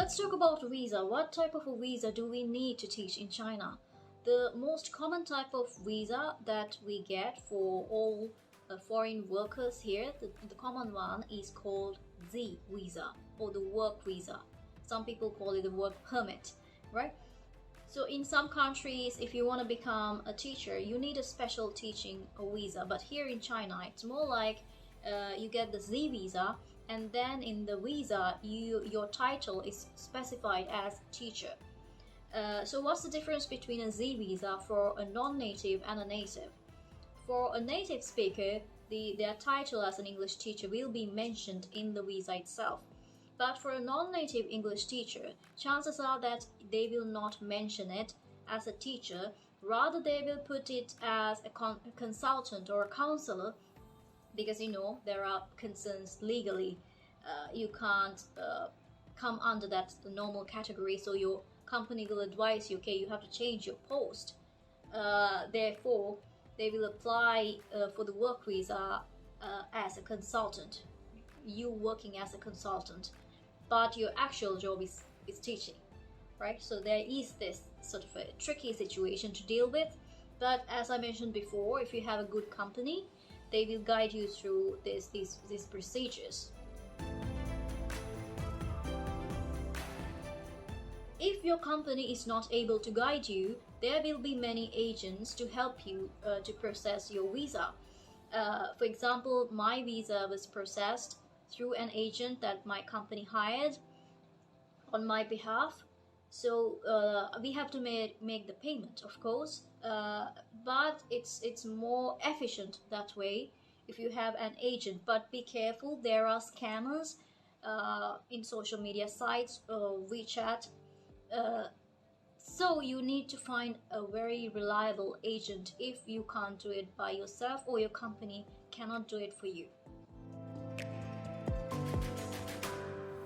let's talk about visa. What type of a visa do we need to teach in China? The most common type of visa that we get for all foreign workers here, the common one is called Z visa or the work visa. Some people call it the work permit, right? So in some countries, if you want to become a teacher, you need a special teaching visa. But here in China, it's more like you get the Z visa, and then in the visa, your title is specified as teacher. So what's the difference between a Z visa for a non-native and a native? For a native speaker, their title as an English teacher will be mentioned in the visa itself. But for a non-native English teacher, chances are that they will not mention it as a teacher. Rather, they will put it as a consultant or a counselor, because there are concerns legally. You can't come under that normal category, so your company will advise you, okay, you have to change your post. Therefore, they will apply for the work visa as a consultant. You working as a consultant, but your actual job is teaching, right? So there is this sort of a tricky situation to deal with. But as I mentioned before, if you have a good company, they will guide you through these procedures. If your company is not able to guide you, there will be many agents to help you to process your visa. For example, my visa was processed through an agent that my company hired on my behalf. So we have to make the payment, of course, but it's more efficient that way if you have an agent. But be careful, there are scammers in social media sites, WeChat. So you need to find a very reliable agent if you can't do it by yourself or your company cannot do it for you.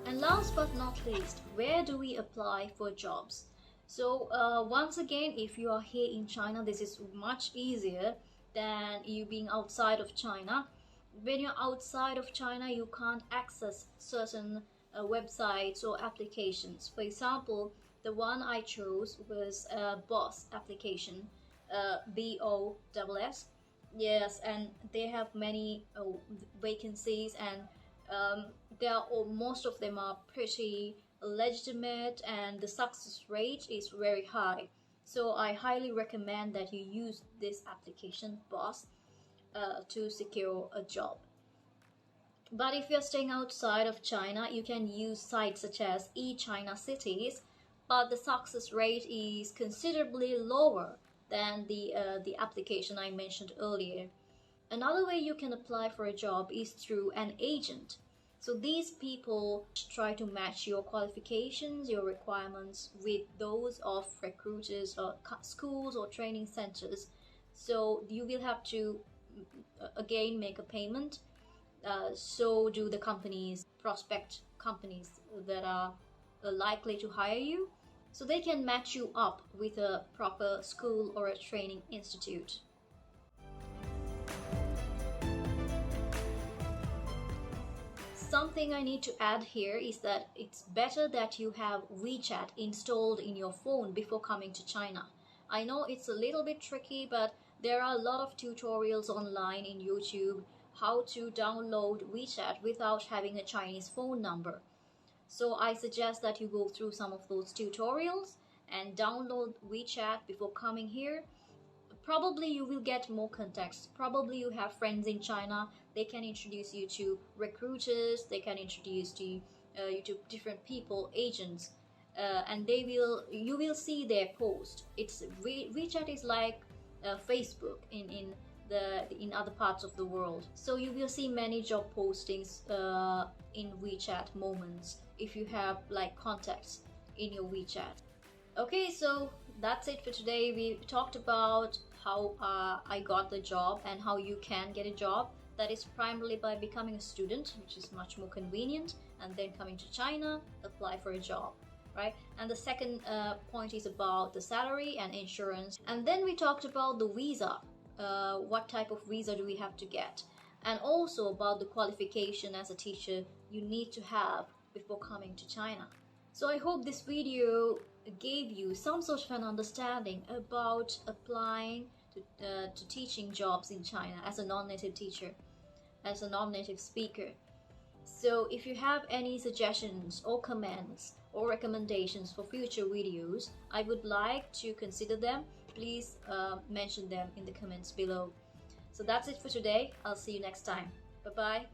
And last but not least, where do we apply for jobs? So once again, if you are here in China, this is much easier than you being outside of China. When you're outside of China, you can't access certain websites or applications. For example, the one I chose was a BOSS application, BOSS. Yes, and they have many vacancies, and most of them are pretty legitimate, and the success rate is very high. So I highly recommend that you use this application, BOSS, to secure a job. But if you're staying outside of China, you can use sites such as eChina Cities, but the success rate is considerably lower than the application I mentioned earlier. Another way you can apply for a job is through an agent. So these people try to match your qualifications, your requirements with those of recruiters or schools or training centers. So you will have to again make a payment. So do the companies, prospect companies that are likely to hire you, so they can match you up with a proper school or a training institute. Something I need to add here is that it's better that you have WeChat installed in your phone before coming to China. I know it's a little bit tricky, but there are a lot of tutorials online in YouTube how to download WeChat without having a Chinese phone number. So I suggest that you go through some of those tutorials and download WeChat before coming here. Probably you will get more contacts. Probably you have friends in China. They can introduce you to recruiters. They can introduce you to different people, agents, and you will see their post. WeChat is like Facebook in other parts of the world. So you will see many job postings in WeChat moments if you have like contacts in your WeChat. Okay, so that's it for today. We talked about how I got the job and how you can get a job. That is primarily by becoming a student, which is much more convenient, and then coming to China, apply for a job, right? And the second point is about the salary and insurance. And then we talked about the visa. What type of visa do we have to get? And also about the qualification as a teacher you need to have before coming to China. So I hope this video gave you some sort of an understanding about applying to teaching jobs in China as a non-native teacher, as a non-native speaker. So if you have any suggestions or comments or recommendations for future videos, I would like to consider them. Please mention them in the comments below. So that's it for today. I'll see you next time. Bye bye.